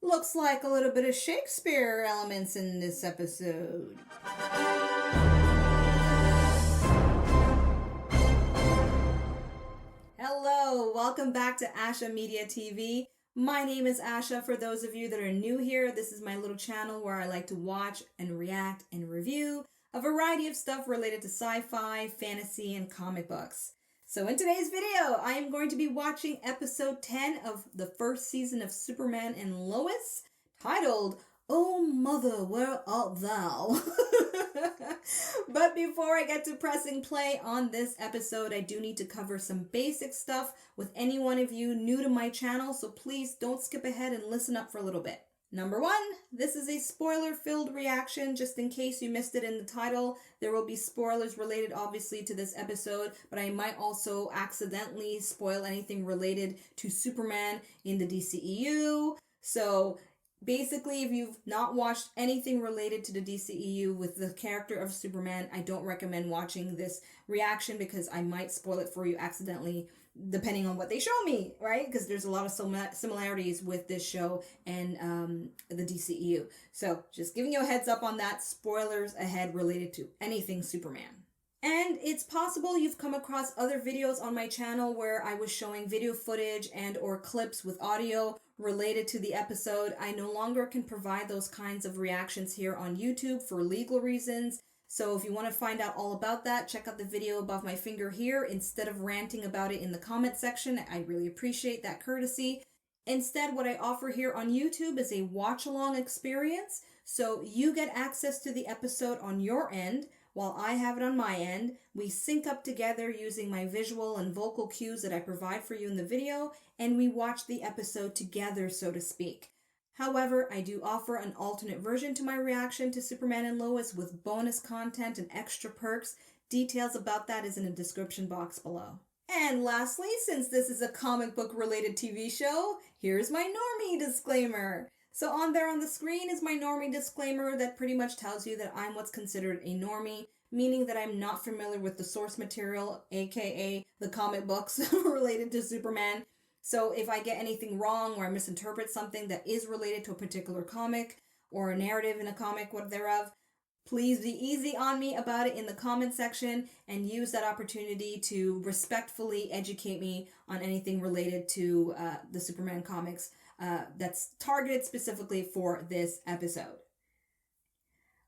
Looks like a little bit of Shakespeare elements in this episode. Hello, welcome back to Asha Media TV. My name is Asha. For those of you that are new here, this is my little channel where I like to watch and react and review a variety of stuff related to sci-fi, fantasy, and comic books. So in today's video, I am going to be watching episode 10 of the first season of Superman and Lois, titled, "Oh Mother, Where Art Thou?" But before I get to pressing play on this episode, I do need to cover some basic stuff with any one of you new to my channel, so please don't skip ahead and listen up for a little bit. Number one, this is a spoiler-filled reaction, just in case you missed it in the title. There will be spoilers related, obviously, to this episode, but I might also accidentally spoil anything related to Superman in the DCEU. So basically, if you've not watched anything related to the DCEU with the character of Superman, I don't recommend watching this reaction because I might spoil it for you accidentally, depending on what they show me, right? Because there's a lot of similarities with this show and the DCEU. So just giving you a heads up on that, spoilers ahead related to anything Superman. And it's possible you've come across other videos on my channel where I was showing video footage and or clips with audio related to the episode. I no longer can provide those kinds of reactions here on YouTube for legal reasons. So if you want to find out all about that, check out the video above my finger here instead of ranting about it in the comment section. I really appreciate that courtesy. Instead, what I offer here on YouTube is a watch-along experience. So you get access to the episode on your end while I have it on my end. We sync up together using my visual and vocal cues that I provide for you in the video, and we watch the episode together, so to speak. However, I do offer an alternate version to my reaction to Superman and Lois with bonus content and extra perks. Details about that is in the description box below. And lastly, since this is a comic book related TV show, here's my Normie disclaimer. So on there on the screen is my Normie disclaimer that pretty much tells you that I'm what's considered a Normie, meaning that I'm not familiar with the source material, aka the comic books related to Superman. So if I get anything wrong or I misinterpret something that is related to a particular comic or a narrative in a comic, what thereof, please be easy on me about it in the comment section and use that opportunity to respectfully educate me on anything related to the Superman comics that's targeted specifically for this episode.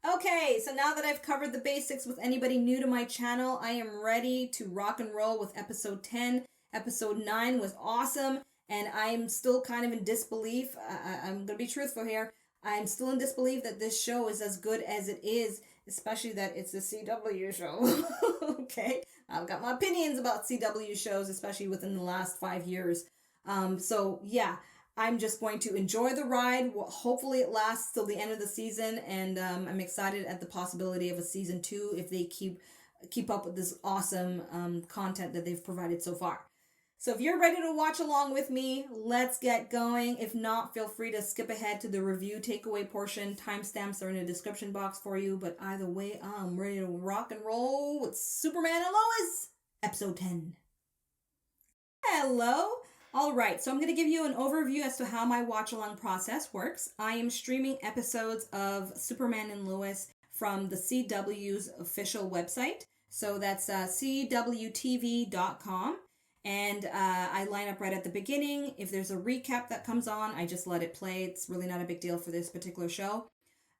Okay, so now that I've covered the basics with anybody new to my channel, I am ready to rock and roll with episode 10. Episode 9 was awesome, and I'm still kind of in disbelief. I'm going to be truthful here. I'm still in disbelief that this show is as good as it is, especially that it's a CW show. Okay? I've got my opinions about CW shows, especially within the last 5 years. So, yeah, I'm just going to enjoy the ride. Hopefully it lasts till the end of the season, and I'm excited at the possibility of a season 2 if they keep up with this awesome content that they've provided so far. So if you're ready to watch along with me, let's get going. If not, feel free to skip ahead to the review takeaway portion. Timestamps are in the description box for you. But either way, I'm ready to rock and roll with Superman and Lois, episode 10. Hello. All right, so I'm going to give you an overview as to how my watch-along process works. I am streaming episodes of Superman and Lois from the CW's official website. So that's cwtv.com. And I line up right at the beginning. If there's a recap that comes on, I just let it play. It's really not a big deal for this particular show.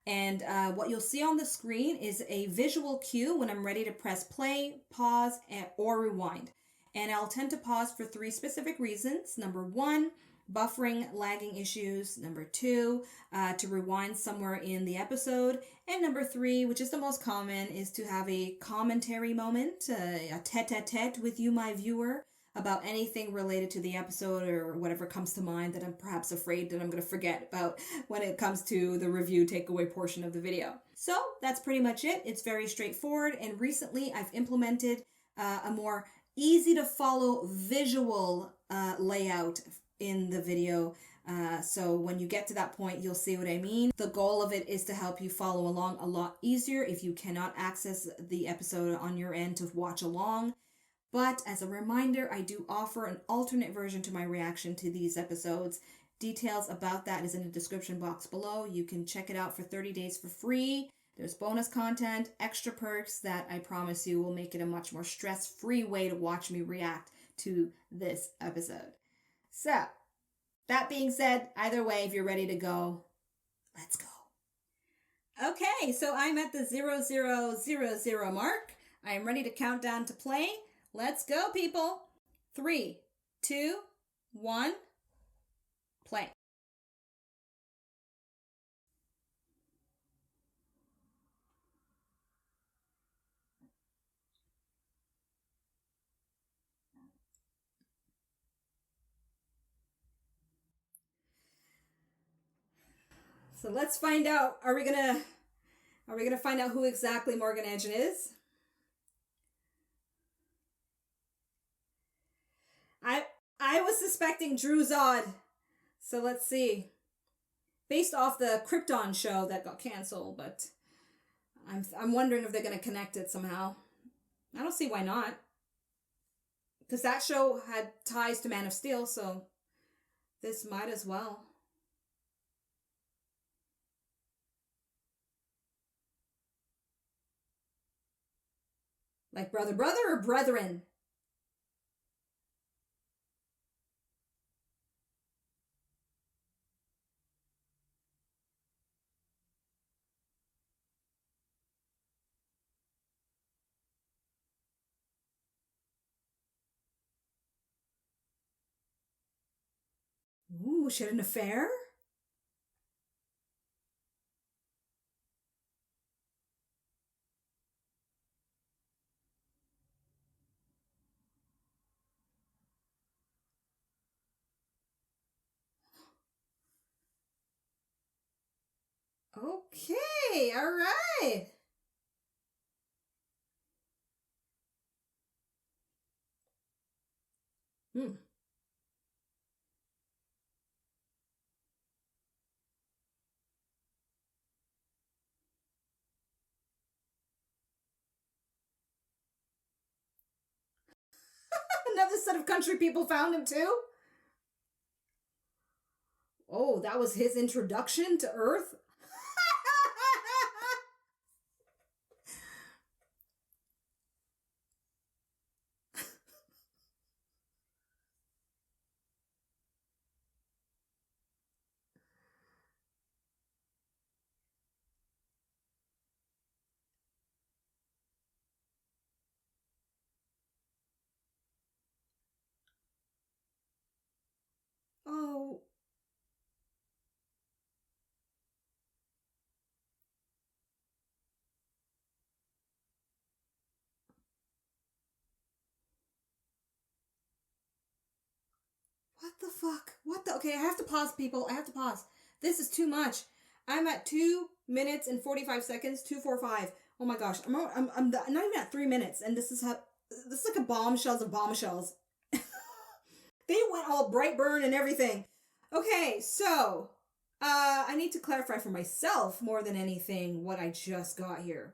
And what you'll see on the screen is a visual cue when I'm ready to press play, pause, or rewind. And I'll tend to pause for 3 specific reasons. Number 1, buffering, lagging issues. Number 2, to rewind somewhere in the episode. And number 3, which is the most common, is to have a commentary moment, a tete-a-tete with you, my viewer, about anything related to the episode or whatever comes to mind that I'm perhaps afraid that I'm going to forget about when it comes to the review takeaway portion of the video. So that's pretty much it. It's very straightforward, and recently I've implemented a more easy to follow visual layout in the video. So when you get to that point, you'll see what I mean. The goal of it is to help you follow along a lot easier if you cannot access the episode on your end to watch along. But as a reminder, I do offer an alternate version to my reaction to these episodes. Details about that is in the description box below. You can check it out for 30 days for free. There's bonus content, extra perks that I promise you will make it a much more stress-free way to watch me react to this episode. So, that being said, either way, if you're ready to go, let's go. Okay, so I'm at the 0000 mark. I am ready to count down to play. Let's go, people. 3, 2, 1, play. So let's find out. Are we gonna find out who exactly Morgan Edgen is? I was suspecting Drew Zod. So let's see. Based off the Krypton show that got canceled, but I'm wondering if they're gonna connect it somehow. I don't see why not. Because that show had ties to Man of Steel, so this might as well. Like brother or brethren? Ooh, she had an affair? Okay, all right. Another set of country people found him too? Oh, that was his introduction to Earth? Oh. What the fuck? What the? Okay, I have to pause, people. I have to pause. This is too much. I'm at 2 minutes and 45 seconds. 2:45. Oh my gosh. I'm not even at 3 minutes, and this is like a bombshells of bombshells. They went all Brightburn and everything. Okay, so I need to clarify for myself more than anything what I just got here.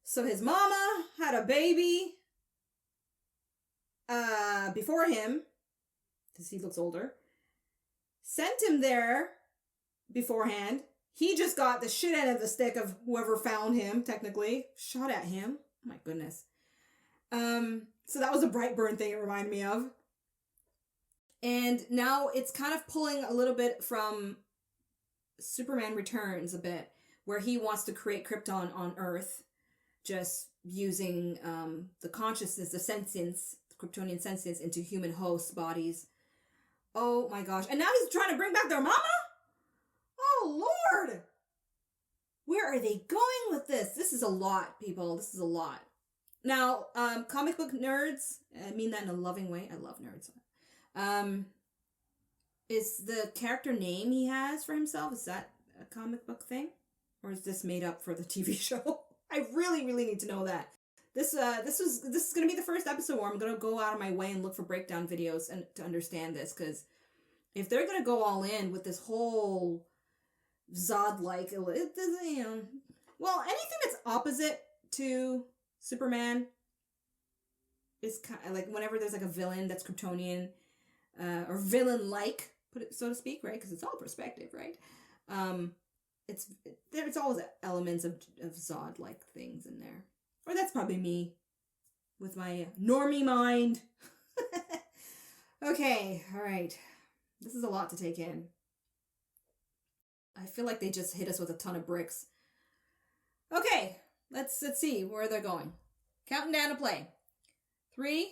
So his mama had a baby before him, because he looks older. Sent him there beforehand. He just got the shit end of the stick of whoever found him, technically. Shot at him. Oh my goodness. So that was a Brightburn thing it reminded me of. And now it's kind of pulling a little bit from Superman Returns a bit, where he wants to create Krypton on Earth, just using the consciousness, the sentience, the Kryptonian sentience into human hosts' bodies. Oh my gosh. And now he's trying to bring back their mama? Oh Lord! Where are they going with this? This is a lot, people. This is a lot. Now, comic book nerds, I mean that in a loving way. I love nerds. Is the character name he has for himself, is that a comic book thing? Or is this made up for the TV show? I really need to know that. This is gonna be the first episode where I'm gonna go out of my way and look for breakdown videos and to understand this, because if they're gonna go all in with this whole Zod-like, well, anything that's opposite to Superman is kind of like whenever there's like a villain that's Kryptonian, or villain-like, put it so to speak, right? Because it's all perspective, right? Um, there's always elements of Zod like things in there, or that's probably me with my normie mind. Okay, all right. This is a lot to take in. I feel like they just hit us with a ton of bricks. Okay, let's see where they're going. Counting down to play. 3,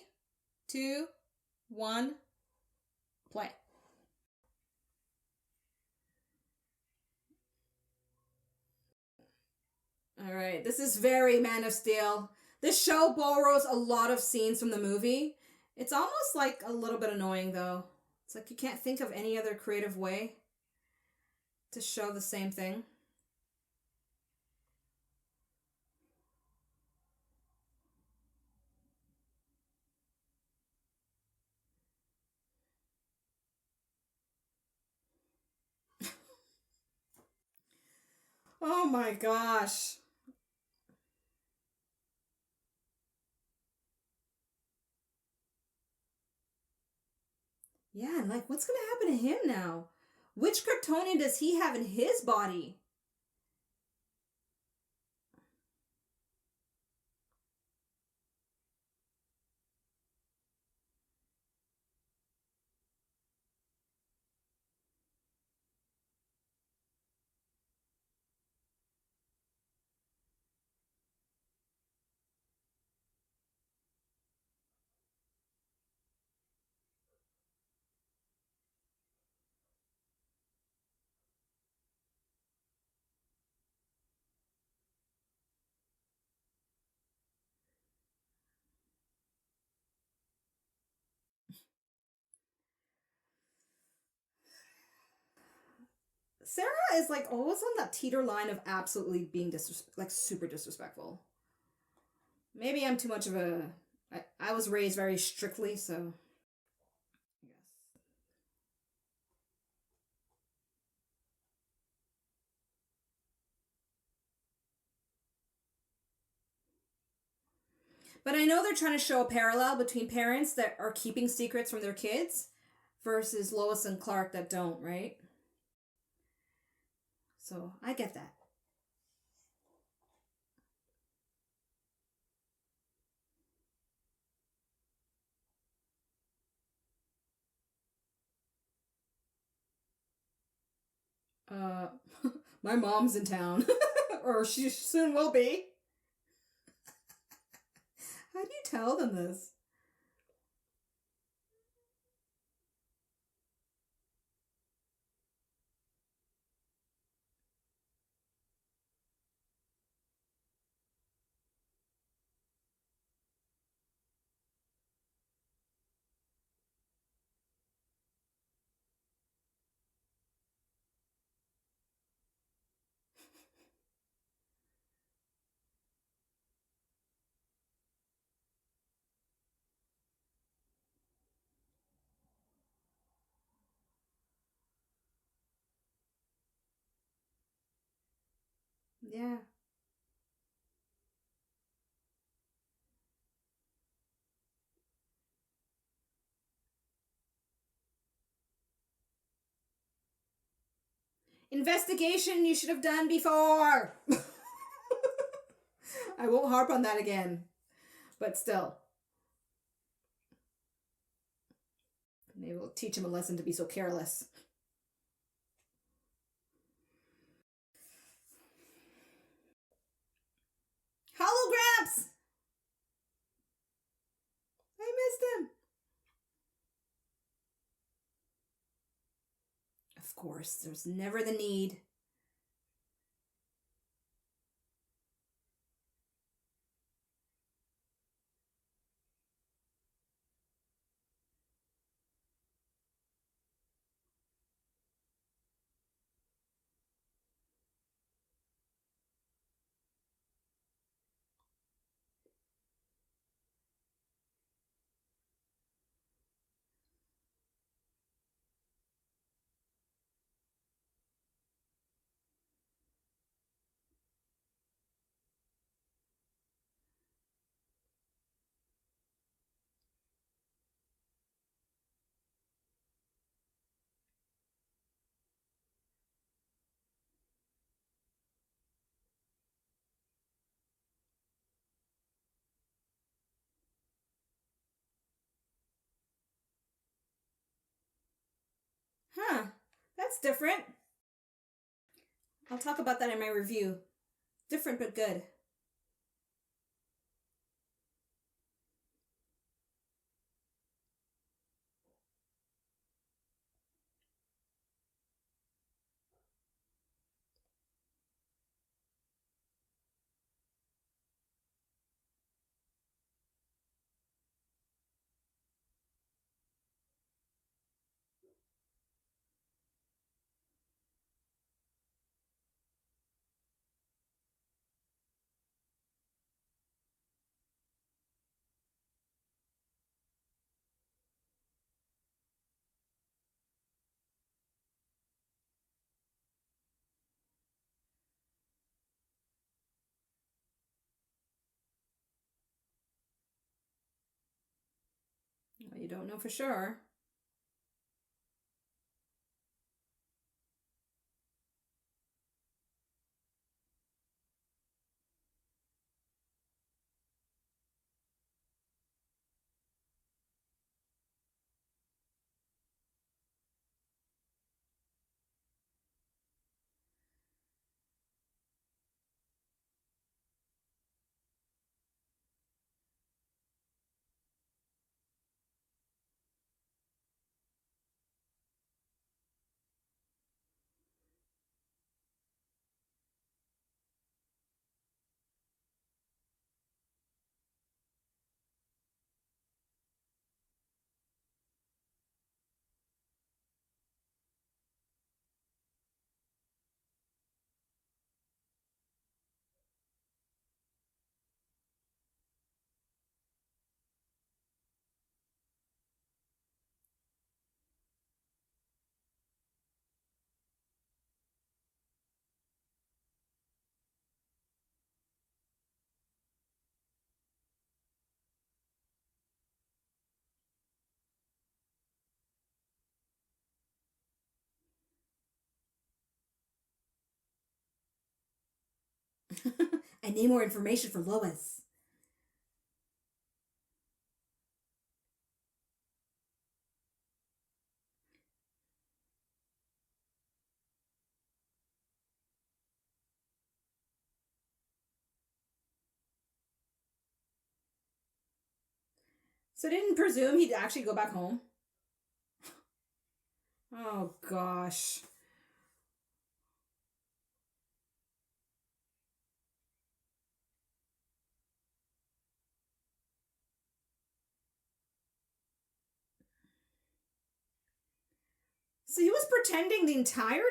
2, 1, play. All right, this is very Man of Steel. This show borrows a lot of scenes from the movie. It's almost like a little bit annoying though. It's like you can't think of any other creative way to show the same thing. Oh my gosh. Yeah, like what's gonna happen to him now? Which Kryptonian does he have in his body? Sarah is like always on that teeter line of absolutely being like super disrespectful. Maybe I'm too much of a. I was raised very strictly, so. Yes. But I know they're trying to show a parallel between parents that are keeping secrets from their kids versus Lois and Clark that don't, right? So I get that. Uh, my mom's in town, or she soon will be. How do you tell them this? Yeah. Investigation you should have done before. I won't harp on that again. But still. Maybe we'll teach him a lesson to be so careless. Holograms! I missed him. Of course, there's never the need. That's different. I'll talk about that in my review. Different but good. Well, you don't know for sure. I need more information for Lois. So didn't presume he'd actually go back home? Oh gosh. So he was pretending the entire time?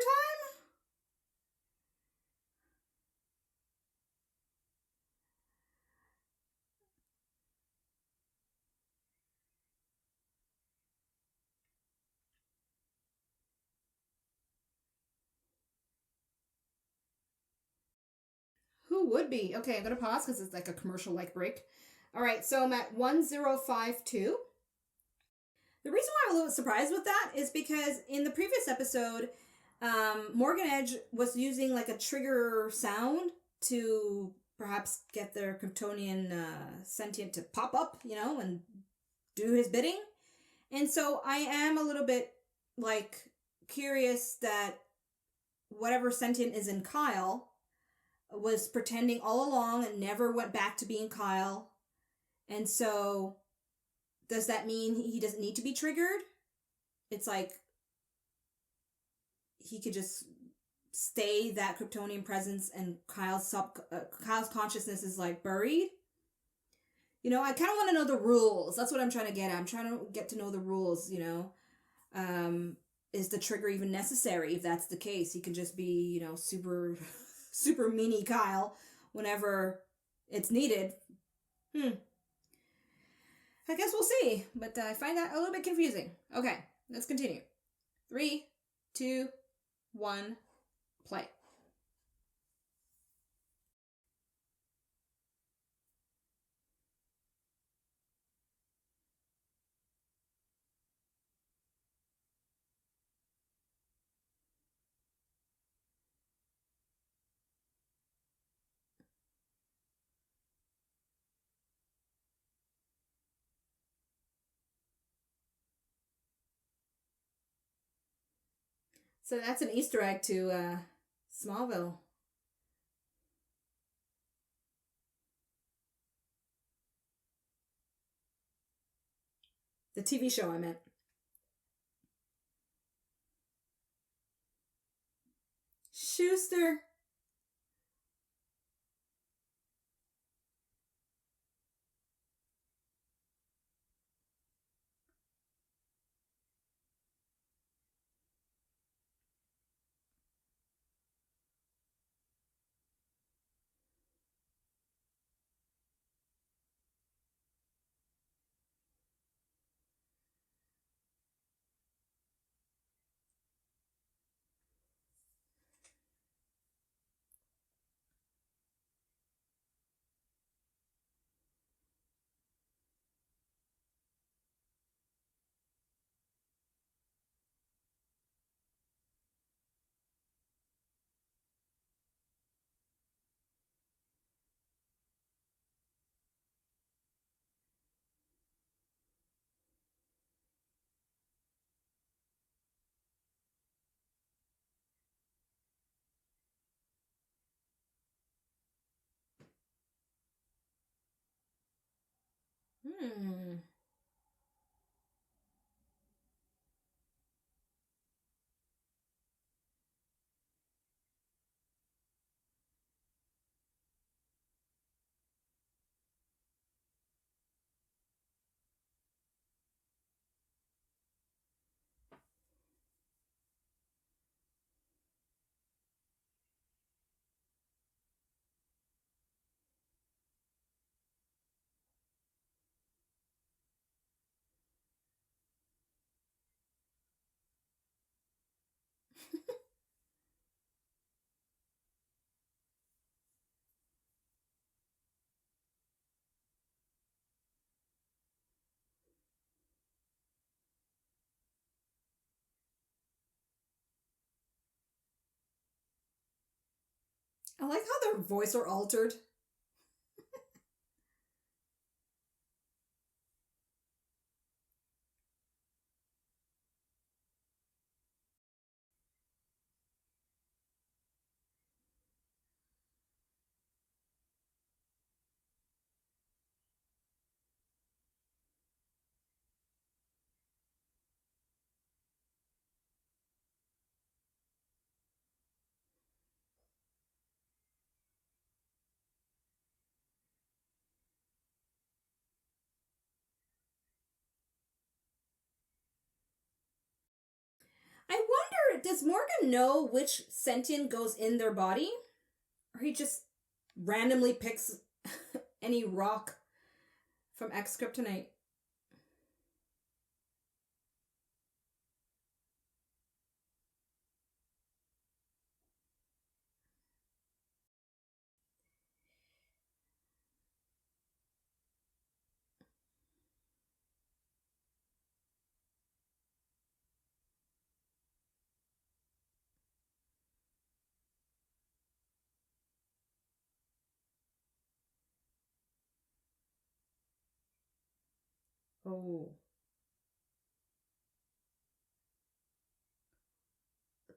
Who would be? Okay, I'm gonna pause because it's like a commercial like break. All right, so I'm at 1052. The reason why I'm a little surprised with that is because in the previous episode, Morgan Edge was using like a trigger sound to perhaps get their Kryptonian sentient to pop up, and do his bidding. And so I am a little bit like curious that whatever sentient is in Kyle was pretending all along and never went back to being Kyle. And so does that mean he doesn't need to be triggered? It's like he could just stay that Kryptonian presence and Kyle's consciousness is like buried. I kind of want to know the rules. That's what I'm trying to get at. I'm trying to get to know the rules, Is the trigger even necessary? If that's the case, he could just be, super, super meanie Kyle whenever it's needed. I guess we'll see, but I find that a little bit confusing. Okay, let's continue. 3, 2, 1, play. So that's an Easter egg to Smallville. The TV show, I meant. Schuster. Hmm. I like how their voice are altered. I wonder, does Morgan know which sentient goes in their body? Or he just randomly picks any rock from X-Kryptonite? Oh.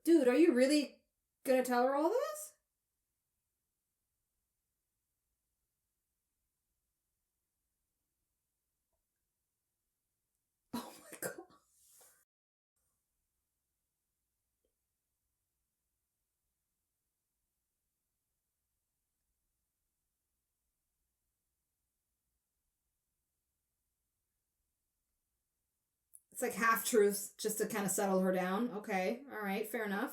Dude, are you really gonna tell her all this? Oh my god. It's like half truths just to kind of settle her down. Okay, all right, fair enough.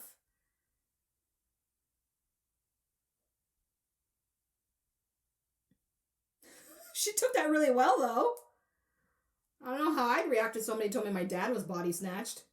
She took that really well, though. I don't know how I'd react if somebody told me my dad was body snatched.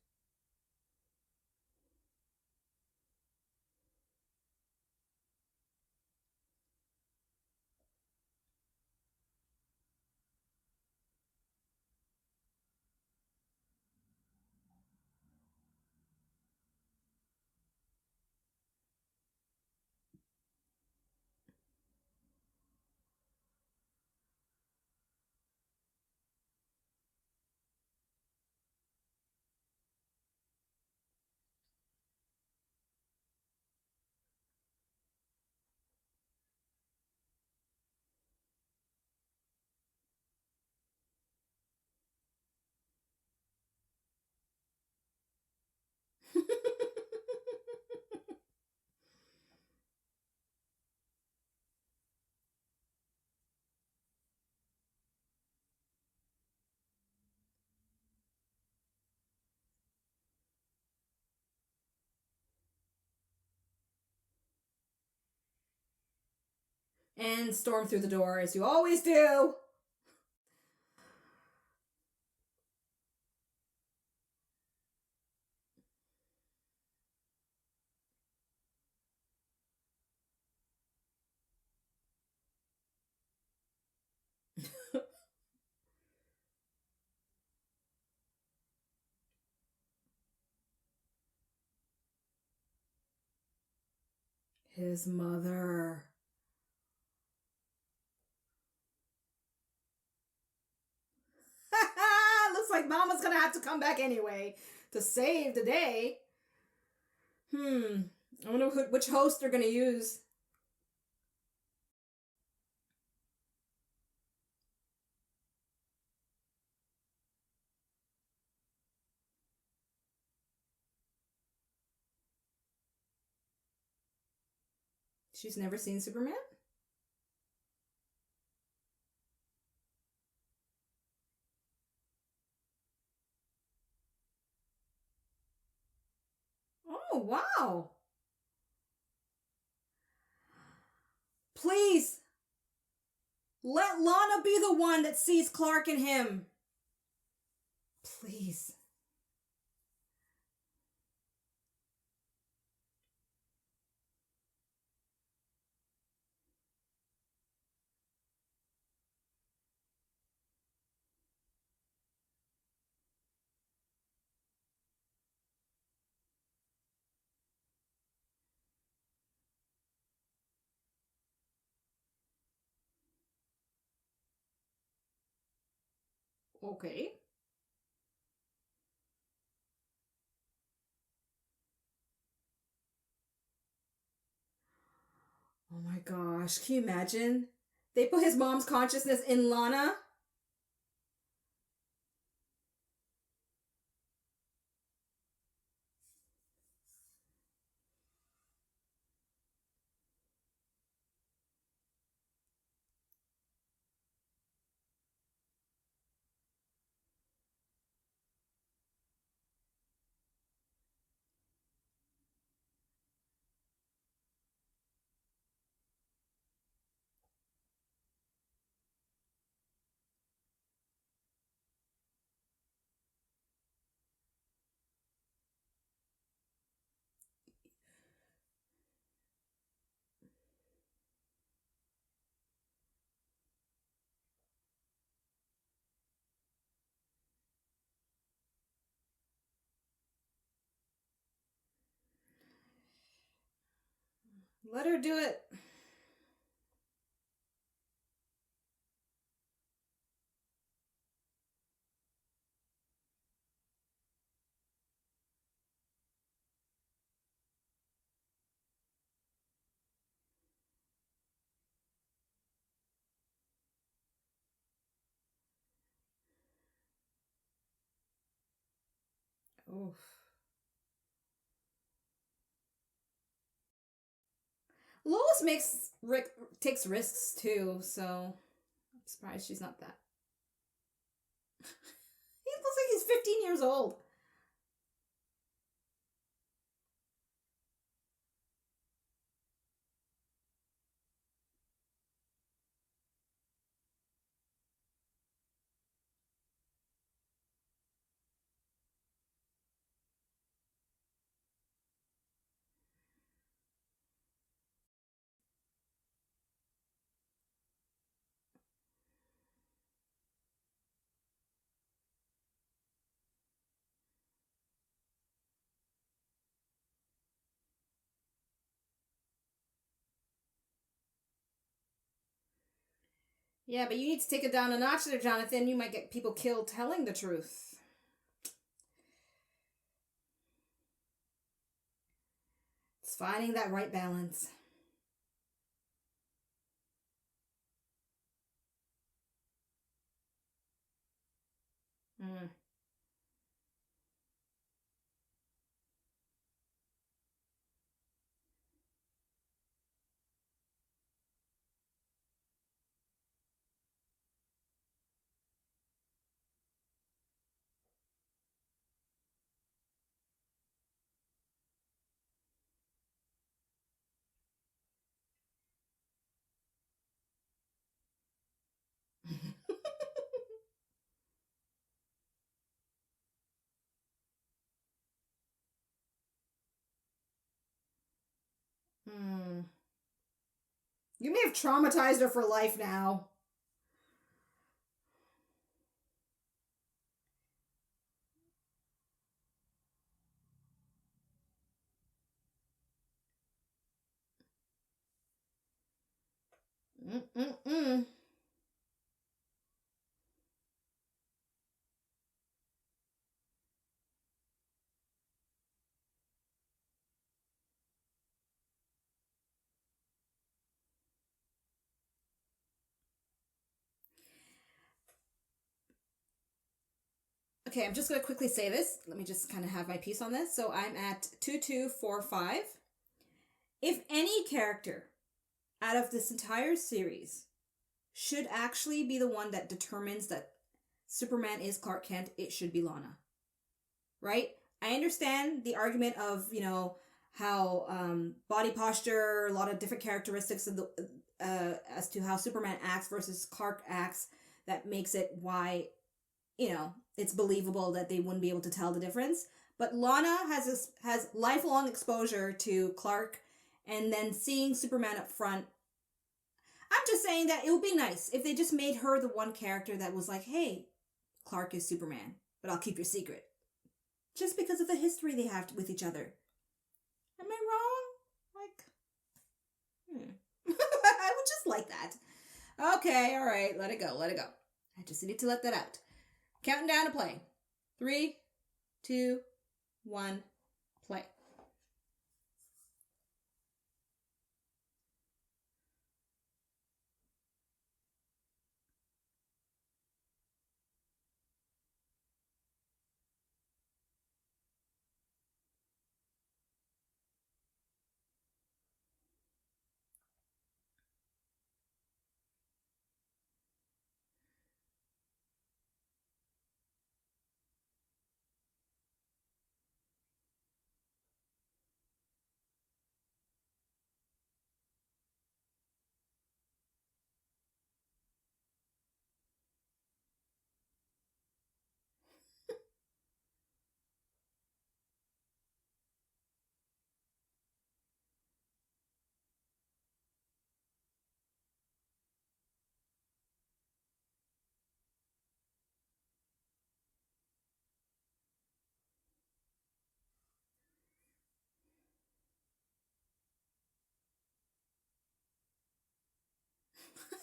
and storm through the door as you always do. His mother. Looks like Mama's gonna have to come back anyway to save the day. I wonder which host they're gonna use. She's never seen Superman? Oh, wow. Please, let Lana be the one that sees Clark in him. Please. Okay. Oh my gosh, can you imagine? They put his mom's consciousness in Lana. Let her do it. Oof. Lois takes risks too, so I'm surprised she's not that. He looks like he's 15 years old. Yeah, but you need to take it down a notch there, Jonathan. You might get people killed telling the truth. It's finding that right balance. Mm. Mm. You may have traumatized her for life now. Mm-mm-mm. Okay, I'm just going to quickly say this. Let me just kind of have my piece on this. So I'm at 2245. If any character out of this entire series should actually be the one that determines that Superman is Clark Kent, it should be Lana. Right? I understand the argument of, how body posture, a lot of different characteristics of the as to how Superman acts versus Clark acts that makes it why, it's believable that they wouldn't be able to tell the difference. But Lana has lifelong exposure to Clark, and then seeing Superman up front. I'm just saying that it would be nice if they just made her the one character that was like, hey, Clark is Superman, but I'll keep your secret. Just because of the history they have with each other. Am I wrong? I would just like that. Okay, all right, let it go, let it go. I just need to let that out. Counting down to play. 3, 2, 1, play.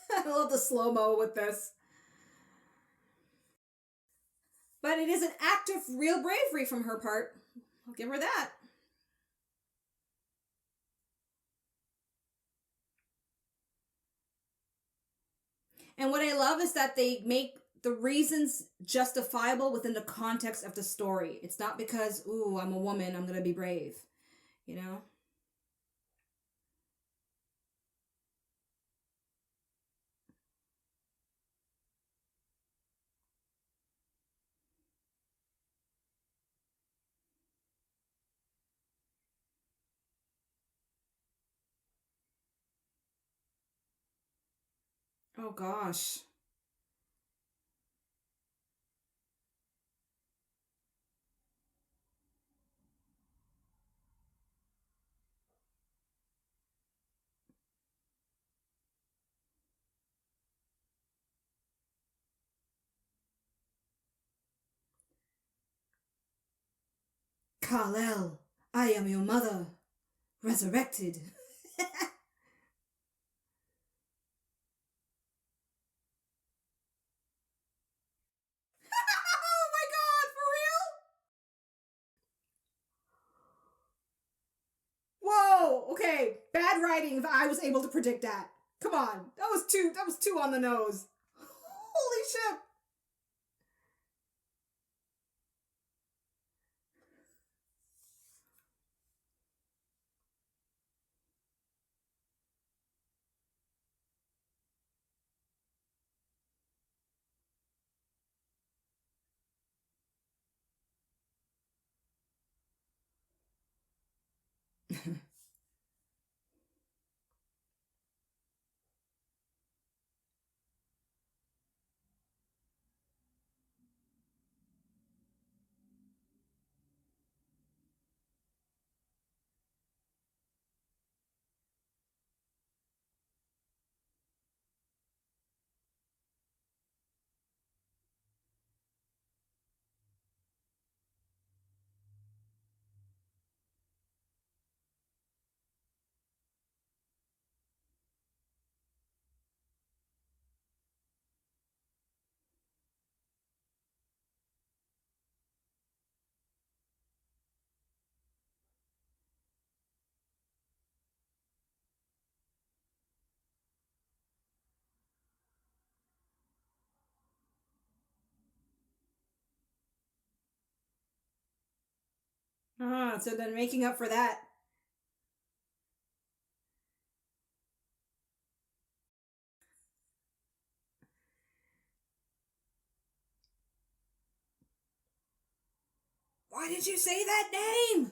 I love the slow-mo with this. But it is an act of real bravery from her part. I'll give her that. And what I love is that they make the reasons justifiable within the context of the story. It's not because, ooh, I'm a woman, I'm going to be brave. You know? Oh, gosh. Kal-El, I am your mother, resurrected. Oh my god, for real? Whoa, okay. Bad writing if I was able to predict that. Come on. That was too on the nose. Holy shit. Ah, so then making up for that. Why did you say that name?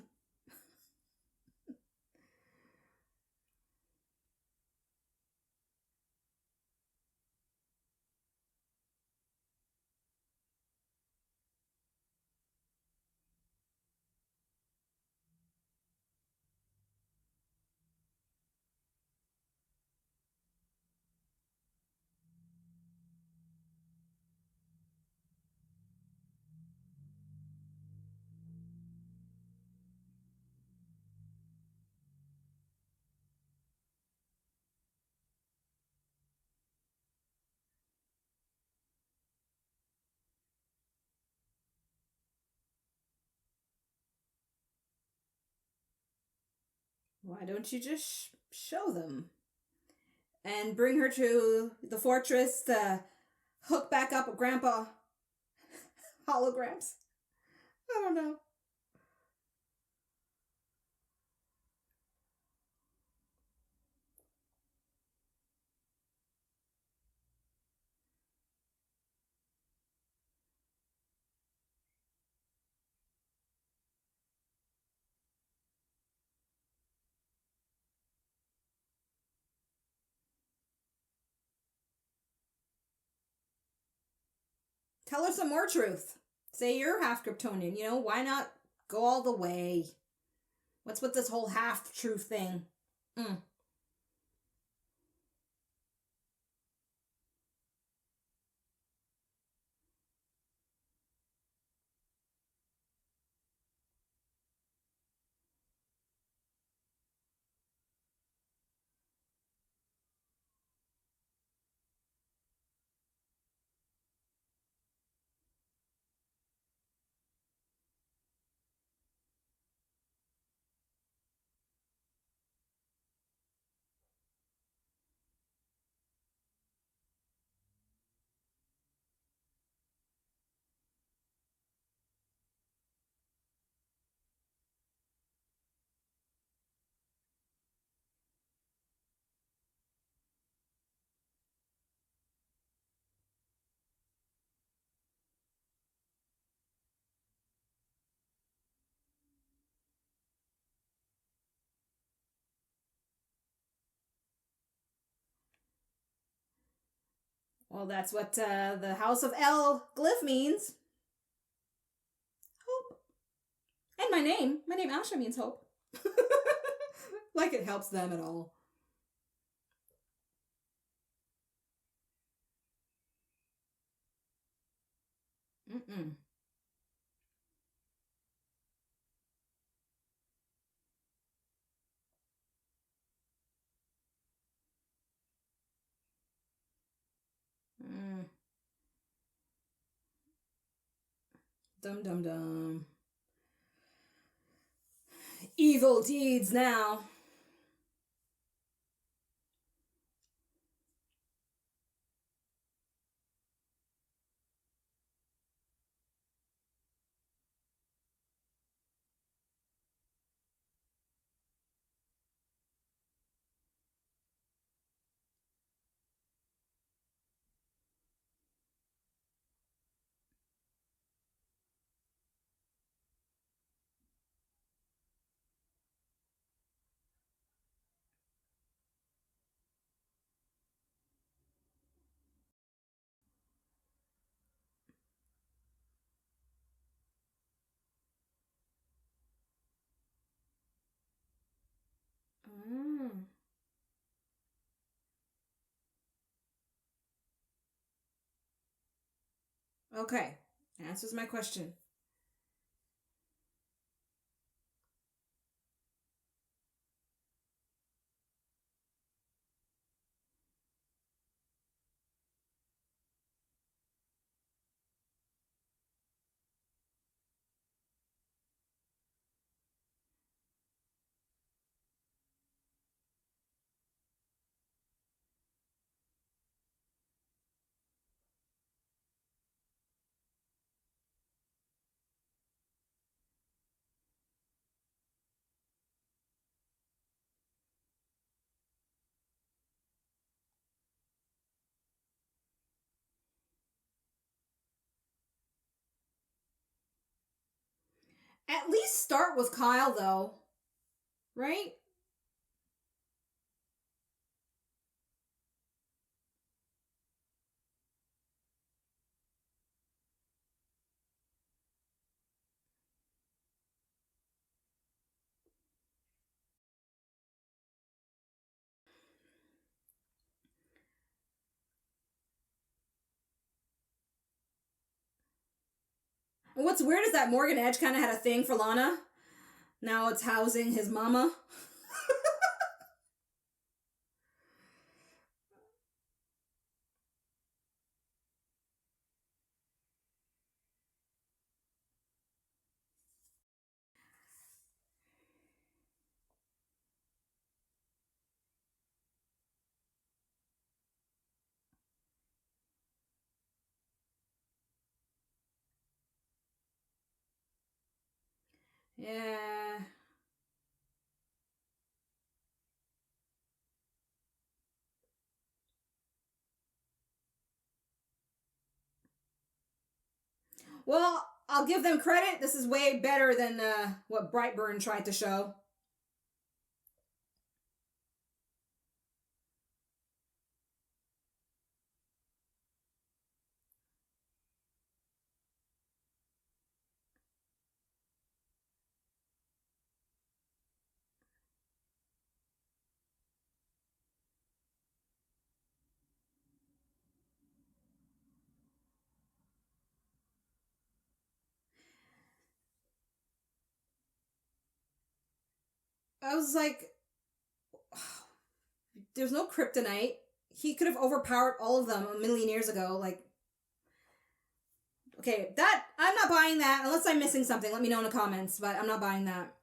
Why don't you just show them? And bring her to the fortress to hook back up Grandpa holograms. I don't know. Tell her some more truth. Say you're half Kryptonian. Why not go all the way? What's with this whole half truth thing? Mm. Well, that's what the House of L glyph means. Hope. And my name Asha means hope. Like it helps them at all. Mm-mm. Mm. Dum dum dum. Evil deeds now. Mm. Okay. Answers my question. At least start with Kyle, though, right? And what's weird is that Morgan Edge kind of had a thing for Lana. Now it's housing his mama. Yeah. Well, I'll give them credit. This is way better than what Brightburn tried to show. I was like, there's no kryptonite. He could have overpowered all of them a million years ago. Like, okay, that I'm not buying that unless I'm missing something. Let me know in the comments, but I'm not buying that.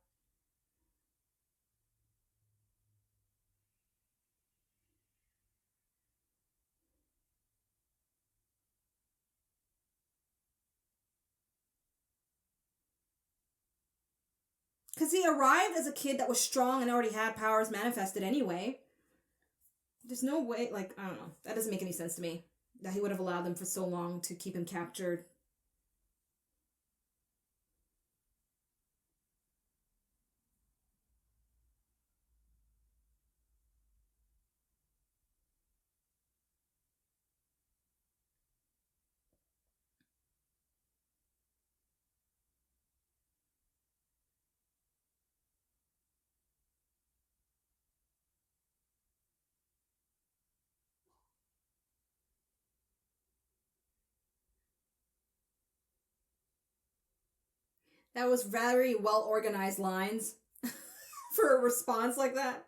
Because he arrived as a kid that was strong and already had powers manifested anyway. There's no way, like, I don't know. That doesn't make any sense to me. That he would have allowed them for so long to keep him captured. That was very well organized lines for a response like that.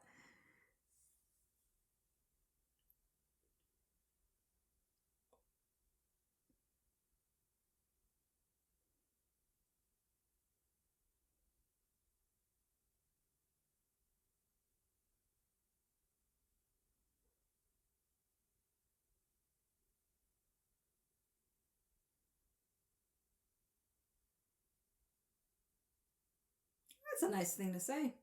That's a nice thing to say.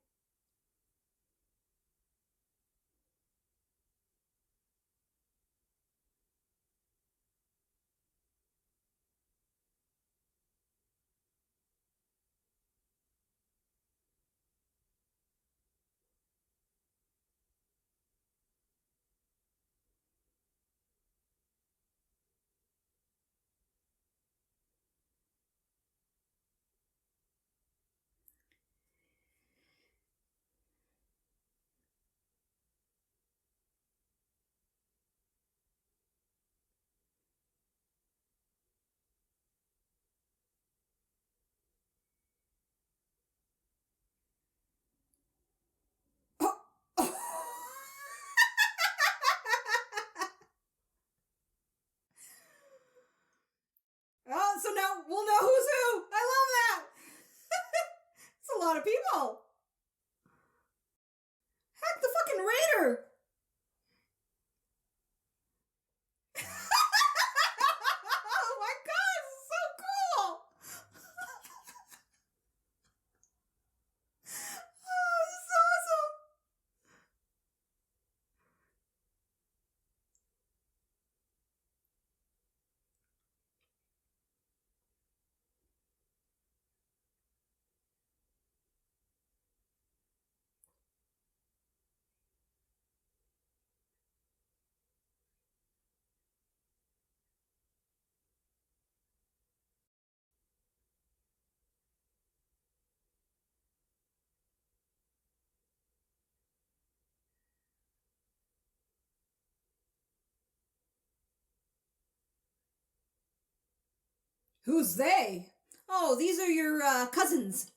Who's they? Oh, these are your cousins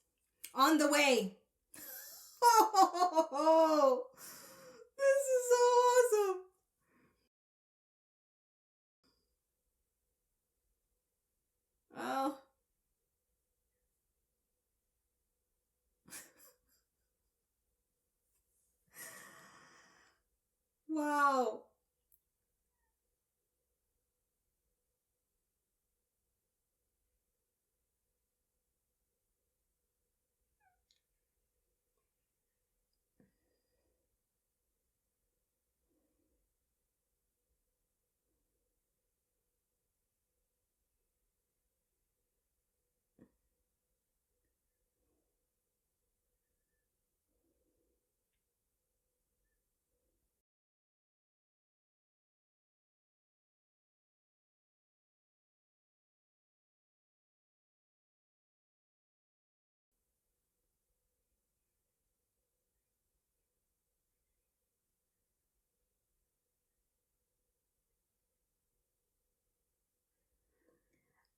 on the way. Oh, this is so awesome. Oh, wow.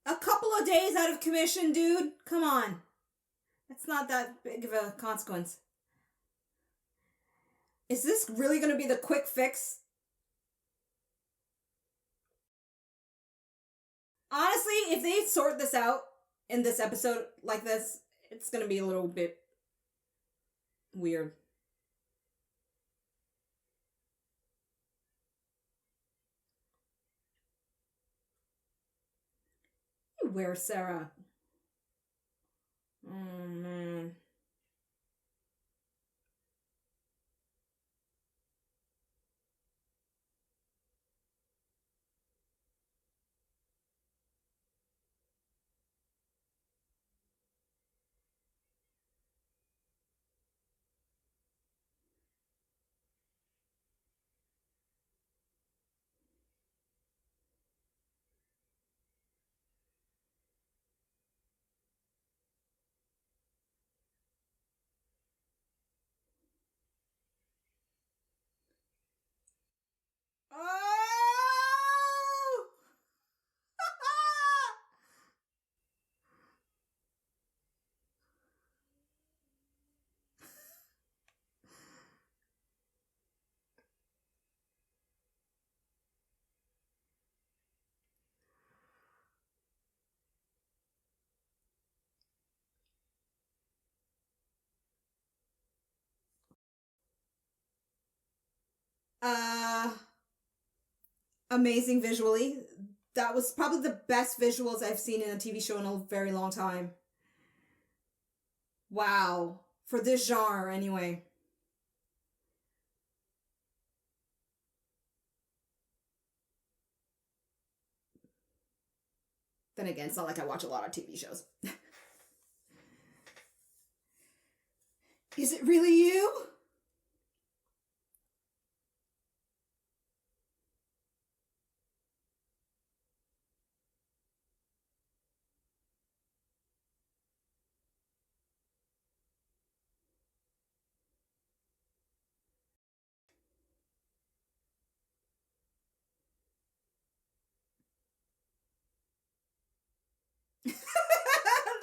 A couple of days out of commission, dude. Come on. That's not that big of a consequence. Is this really going to be the quick fix? Honestly, if they sort this out in this episode like this, it's going to be a little bit weird. Where's Sarah? Oh, man. Oh! uh, Amazing visually. That was probably the best visuals I've seen in a TV show in a very long time. Wow. For this genre, anyway. Then again, it's not like I watch a lot of TV shows. Is it really you?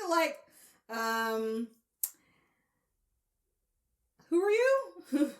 Like, um, who are you?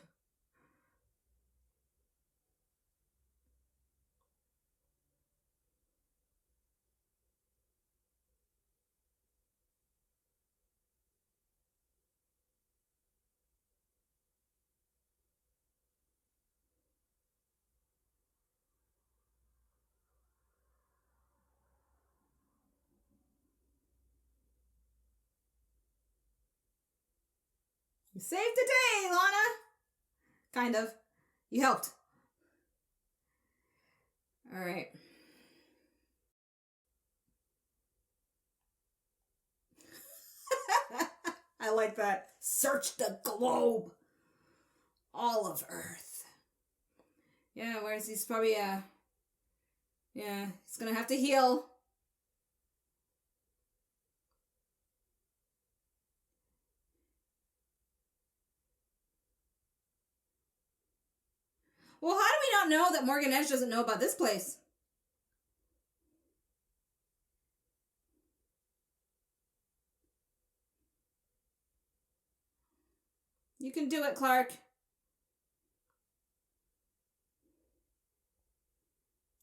You saved the day, Lana. Kind of. You helped. All right. I like that. Search the globe. All of Earth. Yeah, whereas he's probably, yeah, he's gonna have to heal. Well, how do we not know that Morgan Edge doesn't know about this place? can do it, Clark.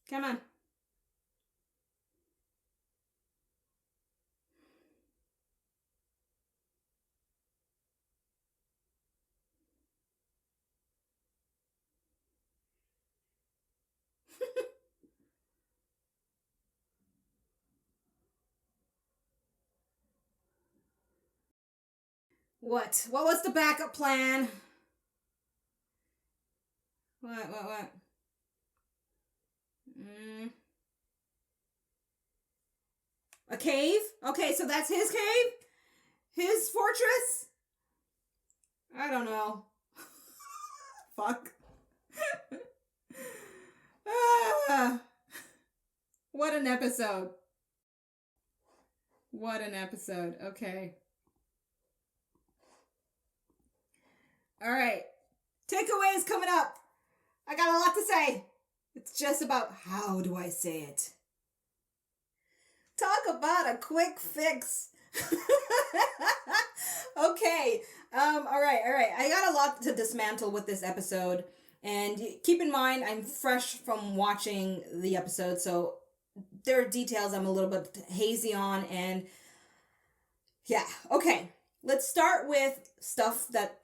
Come on. What? What was the backup plan? What? A cave? Okay, so that's his cave? His fortress? I don't know. Fuck. What an episode. What an episode. Okay. All right. Takeaways coming up. I got a lot to say. It's just about how do I say it? Talk about a quick fix. Okay. All right. I got a lot to dismantle with this episode. And keep in mind, I'm fresh from watching the episode, so there are details I'm a little bit hazy on. And yeah, okay. Let's start with stuff that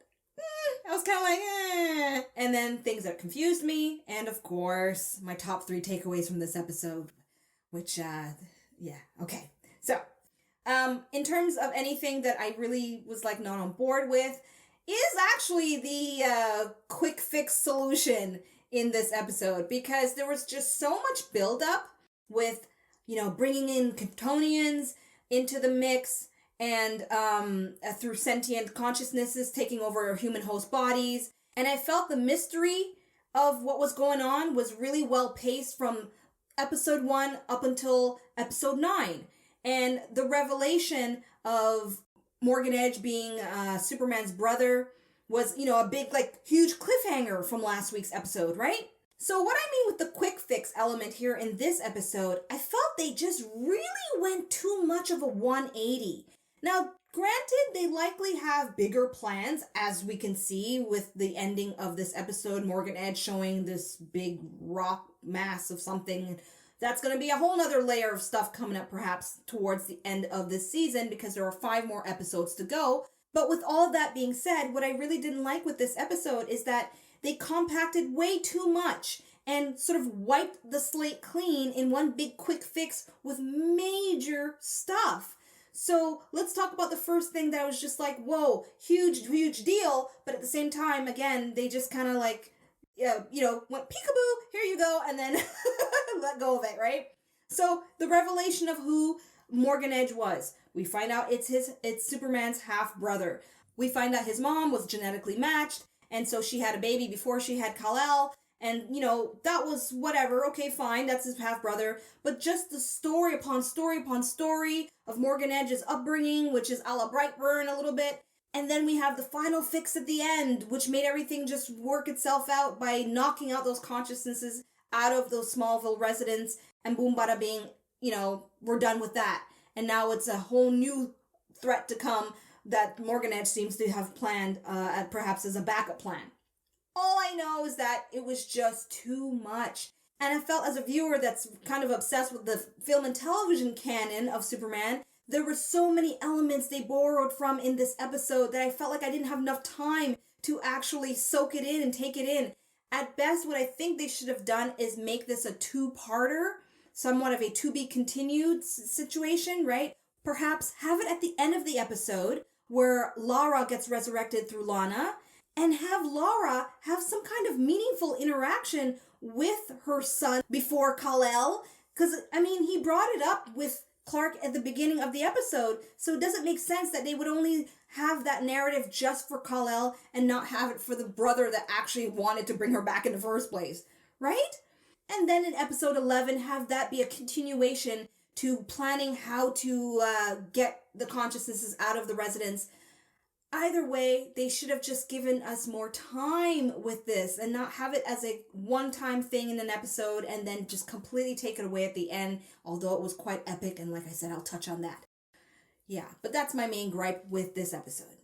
I was kind of like, and then things that confused me, and of course, my top 3 takeaways from this episode, which, yeah, okay. So, in terms of anything that I really was like not on board with, is actually the quick fix solution in this episode, because there was just so much buildup with, bringing in Kryptonians into the mix, and through sentient consciousnesses taking over human host bodies. And I felt the mystery of what was going on was really well paced from episode 1 up until episode 9. And the revelation of Morgan Edge being Superman's brother was, a big, huge cliffhanger from last week's episode, right? So what I mean with the quick fix element here in this episode, I felt they just really went too much of a 180. Now, granted, they likely have bigger plans, as we can see with the ending of this episode, Morgan Edge showing this big rock mass of something. That's going to be a whole nother layer of stuff coming up perhaps towards the end of this season, because there are 5 more episodes to go. But with all of that being said, what I really didn't like with this episode is that they compacted way too much and sort of wiped the slate clean in one big quick fix with major stuff. So let's talk about the first thing that I was just like, whoa, huge deal. But at the same time, again, they just kind of went peekaboo, here you go, and then let go of it, right? So the revelation of who Morgan Edge was. We find out it's Superman's half brother. We find out his mom was genetically matched, and so she had a baby before she had Kal-El. And, that was whatever. Okay, fine. That's his half-brother. But just the story upon story upon story of Morgan Edge's upbringing, which is a la Brightburn a little bit. And then we have the final fix at the end, which made everything just work itself out by knocking out those consciousnesses out of those Smallville residents. And boom, bada bing, we're done with that. And now it's a whole new threat to come that Morgan Edge seems to have planned perhaps as a backup plan. All I know is that it was just too much. And I felt as a viewer that's kind of obsessed with the film and television canon of Superman, there were so many elements they borrowed from in this episode that I felt like I didn't have enough time to actually soak it in and take it in. At best, what I think they should have done is make this a 2-parter, somewhat of a to-be-continued situation, right? Perhaps have it at the end of the episode where Lara gets resurrected through Lana, and have Lara have some kind of meaningful interaction with her son before Kal-El. Because, he brought it up with Clark at the beginning of the episode, so it doesn't make sense that they would only have that narrative just for Kal-El and not have it for the brother that actually wanted to bring her back in the first place, right? And then in episode 11, have that be a continuation to planning how to get the consciousnesses out of the residents. Either way, they should have just given us more time with this and not have it as a one-time thing in an episode and then just completely take it away at the end, although it was quite epic, and like I said, I'll touch on that. Yeah, but that's my main gripe with this episode.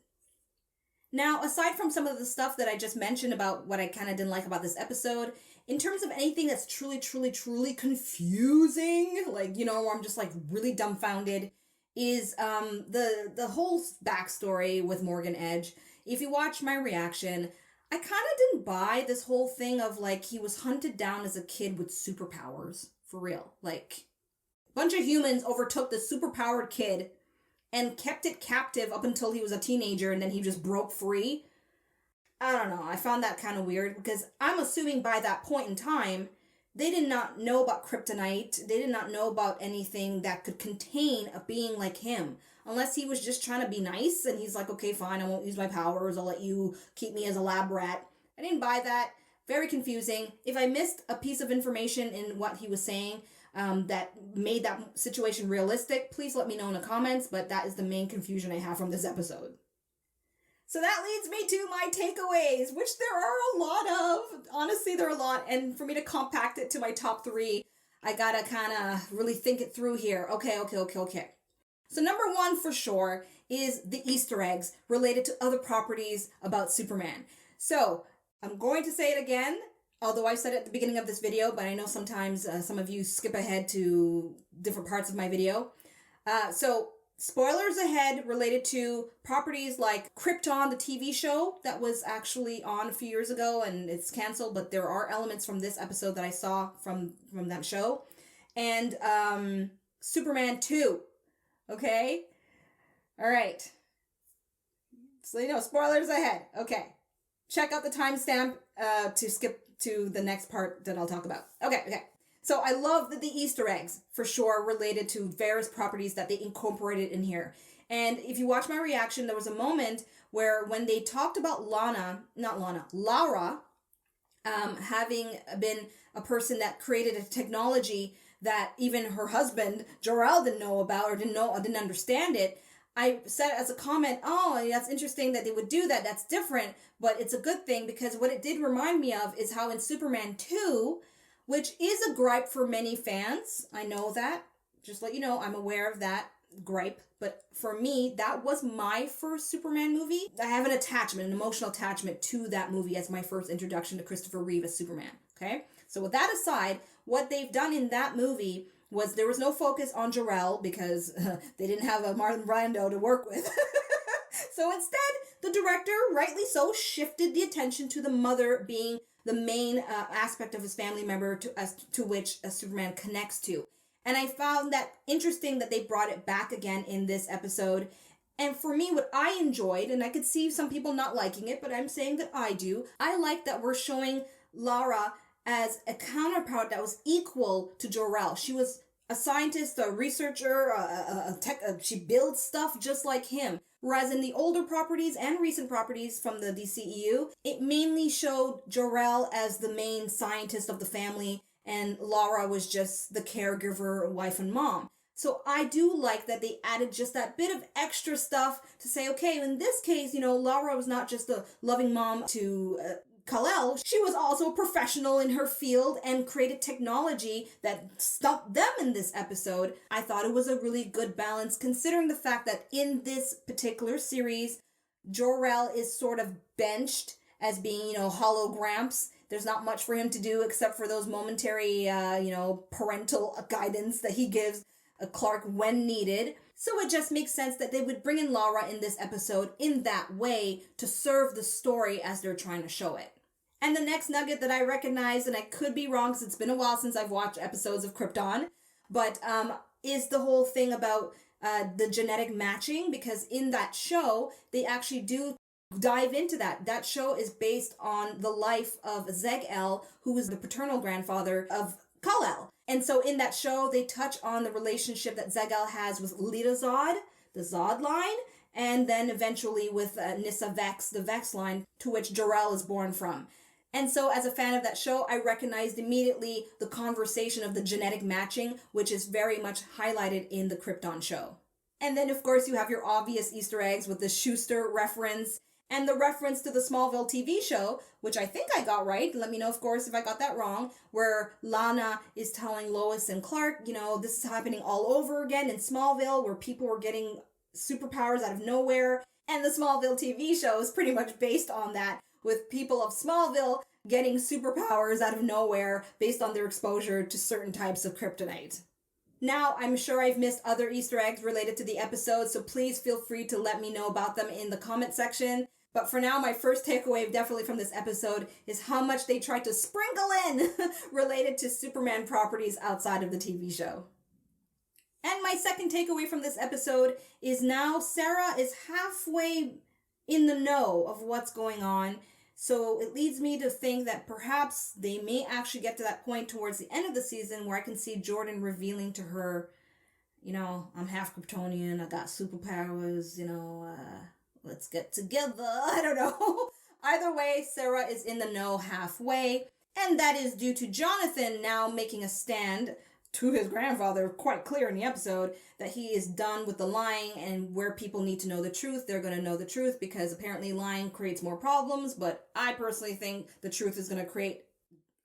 Now, aside from some of the stuff that I just mentioned about what I kind of didn't like about this episode, in terms of anything that's truly, truly, truly confusing, like, where I'm just like really dumbfounded, is the whole backstory with Morgan Edge. If you watch my reaction, I kind of didn't buy this whole thing of like he was hunted down as a kid with superpowers. For real. Like, a bunch of humans overtook this superpowered kid and kept it captive up until he was a teenager, and then he just broke free. I don't know. I found that kind of weird because I'm assuming by that point in time, they did not know about kryptonite. They did not know about anything that could contain a being like him. Unless he was just trying to be nice and he's like, okay, fine, I won't use my powers. I'll let you keep me as a lab rat. I didn't buy that. Very confusing. If I missed a piece of information in what he was saying that made that situation realistic, please let me know in the comments. But that is the main confusion I have from this episode. So that leads me to my takeaways, which there are a lot of. Honestly, there are a lot. And for me to compact it to my top 3, I gotta kind of really think it through here. Okay. So number 1 for sure is the Easter eggs related to other properties about Superman. So I'm going to say it again, although I said it at the beginning of this video, but I know sometimes some of you skip ahead to different parts of my video. So spoilers ahead related to properties like Krypton, the TV show that was actually on a few years ago and it's canceled, but there are elements from this episode that I saw from that show. And Superman 2. Okay? All right. So, spoilers ahead. Okay. Check out the timestamp to skip to the next part that I'll talk about. Okay. So I love the Easter eggs, for sure, related to various properties that they incorporated in here. And if you watch my reaction, there was a moment where when they talked about Lara, having been a person that created a technology that even her husband, Jor-El, didn't know about or didn't understand it, I said as a comment, oh, that's interesting that they would do that. That's different, but it's a good thing because what it did remind me of is how in Superman 2, which is a gripe for many fans, I know that, just let you know, I'm aware of that gripe, but for me, that was my first Superman movie. I have an emotional attachment to that movie as my first introduction to Christopher Reeve as Superman, okay? So with that aside, what they've done in that movie was there was no focus on Jor-El because they didn't have a Marlon Brando to work with. So instead, the director, rightly so, shifted the attention to the mother being the main aspect of his family member to which Superman connects to. And I found that interesting that they brought it back again in this episode. And for me, what I enjoyed, and I could see some people not liking it, but I'm saying that I do, I like that we're showing Lara as a counterpart that was equal to Jor-El. She was a scientist, a researcher, she builds stuff just like him. Whereas in the older properties and recent properties from the DCEU, it mainly showed Jor-El as the main scientist of the family, and Lara was just the caregiver, wife, and mom. So I do like that they added just that bit of extra stuff to say, okay, in this case, Lara was not just a loving mom to Kal-El, she was also a professional in her field and created technology that stumped them in this episode. I thought it was a really good balance considering the fact that in this particular series, Jor-El is sort of benched as being, hologramps. There's not much for him to do except for those momentary, parental guidance that he gives Clark when needed. So it just makes sense that they would bring in Lara in this episode in that way to serve the story as they're trying to show it. And the next nugget that I recognize, and I could be wrong because it's been a while since I've watched episodes of Krypton, but is the whole thing about the genetic matching, because in that show, they actually do dive into that. That show is based on the life of Zeg-El, who was the paternal grandfather of Kal-El. And so in that show, they touch on the relationship that Zeg-El has with Lita Zod, the Zod line, and then eventually with Nyssa Vex, the Vex line, to which Jor-El is born from. And so as a fan of that show, I recognized immediately the conversation of the genetic matching, which is very much highlighted in the Krypton show. And then, of course, you have your obvious Easter eggs with the Schuster reference and the reference to the Smallville TV show, which I think I got right. Let me know, of course, if I got that wrong, where Lana is telling Lois and Clark, this is happening all over again in Smallville, where people were getting superpowers out of nowhere. And the Smallville TV show is pretty much based on that, with people of Smallville getting superpowers out of nowhere based on their exposure to certain types of kryptonite. Now, I'm sure I've missed other Easter eggs related to the episode, so please feel free to let me know about them in the comment section. But for now, my first takeaway definitely from this episode is how much they tried to sprinkle in related to Superman properties outside of the TV show. And my second takeaway from this episode is now Sarah is halfway in the know of what's going on. So it leads me to think that perhaps they may actually get to that point towards the end of the season where I can see Jordan revealing to her, I'm half Kryptonian, I got superpowers, let's get together. I don't know. Either way, Sarah is in the know halfway. And that is due to Jonathan now making a stand to his grandfather, quite clear in the episode, that he is done with the lying, and where people need to know the truth, they're going to know the truth, because apparently lying creates more problems, but I personally think the truth is going to create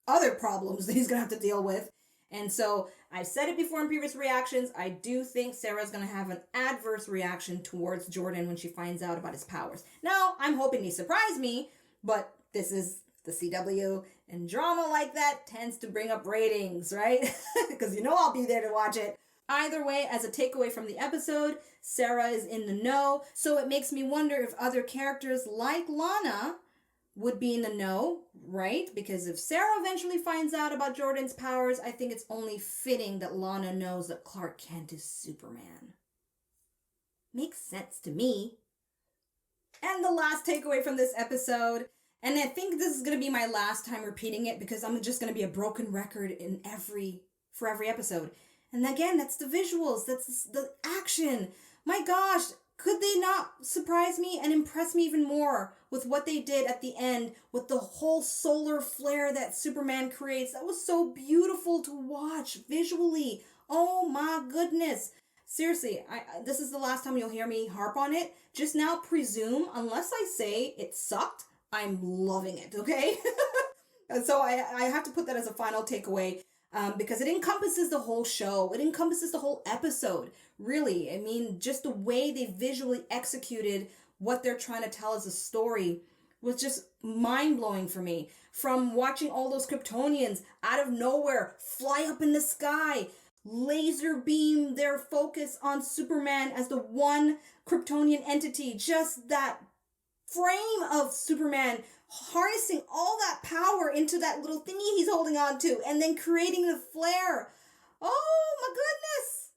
other problems that he's going to have to deal with. And so I've said it before in previous reactions, I do think Sarah's going to have an adverse reaction towards Jordan when she finds out about his powers. Now, I'm hoping they surprise me, but this is the CW, and drama like that tends to bring up ratings, right? Because I'll be there to watch it. Either way, as a takeaway from the episode, Sarah is in the know, so it makes me wonder if other characters like Lana would be in the know, right? Because if Sarah eventually finds out about Jordan's powers, I think it's only fitting that Lana knows that Clark Kent is Superman. Makes sense to me. And the last takeaway from this episode, and I think this is going to be my last time repeating it because I'm just going to be a broken record for every episode. And again, that's the visuals, that's the action. My gosh, could they not surprise me and impress me even more with what they did at the end with the whole solar flare that Superman creates? That was so beautiful to watch visually. Oh my goodness. Seriously, this is the last time you'll hear me harp on it. Just now presume, unless I say it sucked, I'm loving it, okay? So I have to put that as a final takeaway because it encompasses the whole show. It encompasses the whole episode, really. I mean, just the way they visually executed what they're trying to tell as a story was just mind-blowing for me. From watching all those Kryptonians out of nowhere fly up in the sky, laser beam their focus on Superman as the one Kryptonian entity, just that frame of Superman harnessing all that power into that little thingy he's holding on to and then creating the flare. Oh my goodness.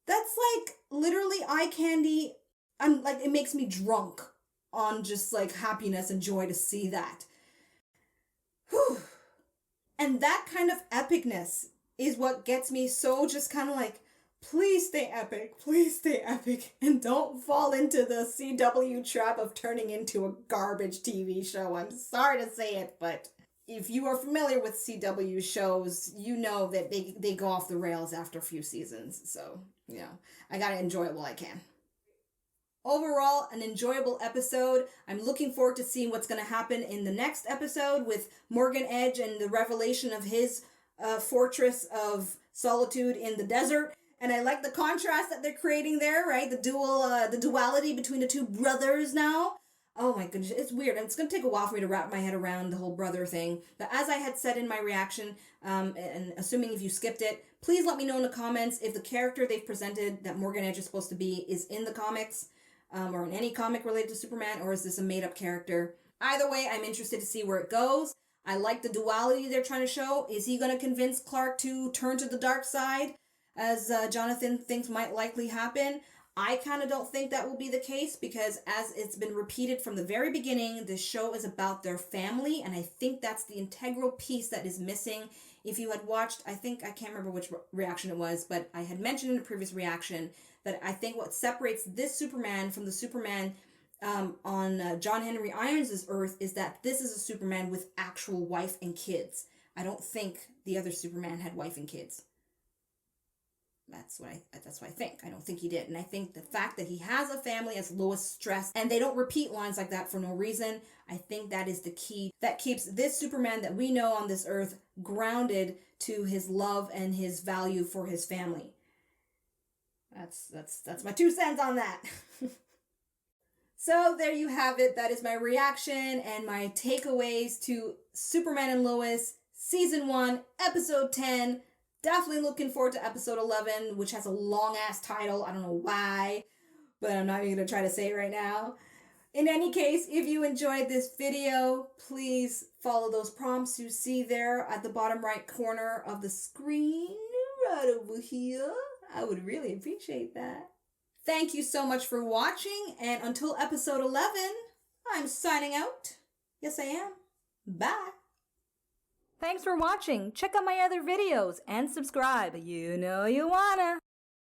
That's like literally eye candy. It makes me drunk on just like happiness and joy to see that. Whew. And that kind of epicness is what gets me so just kind of like, please stay epic, and don't fall into the CW trap of turning into a garbage TV show. I'm sorry to say it, but if you are familiar with CW shows, you know that they go off the rails after a few seasons. So, I gotta enjoy it while I can. Overall, an enjoyable episode. I'm looking forward to seeing what's going to happen in the next episode with Morgan Edge and the revelation of his fortress of solitude in the desert. And I like the contrast that they're creating there, right? The duality between the two brothers now. Oh my goodness, it's weird. And it's going to take a while for me to wrap my head around the whole brother thing. But as I had said in my reaction, and assuming if you skipped it, please let me know in the comments if the character they've presented that Morgan Edge is supposed to be is in the comics, or in any comic related to Superman, or is this a made-up character? Either way, I'm interested to see where it goes. I like the duality they're trying to show. Is he going to convince Clark to turn to the dark side, as Jonathan thinks might likely happen? I kind of don't think that will be the case, because as it's been repeated from the very beginning, this show is about their family, and I think that's the integral piece that is missing. If you had watched, I can't remember which reaction it was, but I had mentioned in a previous reaction that I think what separates this Superman from the Superman on John Henry Irons' Earth is that this is a Superman with actual wife and kids. I don't think the other Superman had wife and kids. That's what I think. I don't think he did. And I think the fact that he has a family, as Lois stressed, and they don't repeat lines like that for no reason, I think that is the key that keeps this Superman that we know on this earth grounded to his love and his value for his family. That's my 2 cents on that. So there you have it. That is my reaction and my takeaways to Superman and Lois Season 1, Episode 10. Definitely looking forward to Episode 11, which has a long-ass title. I don't know why, but I'm not even going to try to say it right now. In any case, if you enjoyed this video, please follow those prompts you see there at the bottom right corner of the screen, right over here. I would really appreciate that. Thank you so much for watching, and until episode 11, I'm signing out. Yes, I am. Bye. Thanks for watching. Check out my other videos and subscribe. You know you wanna.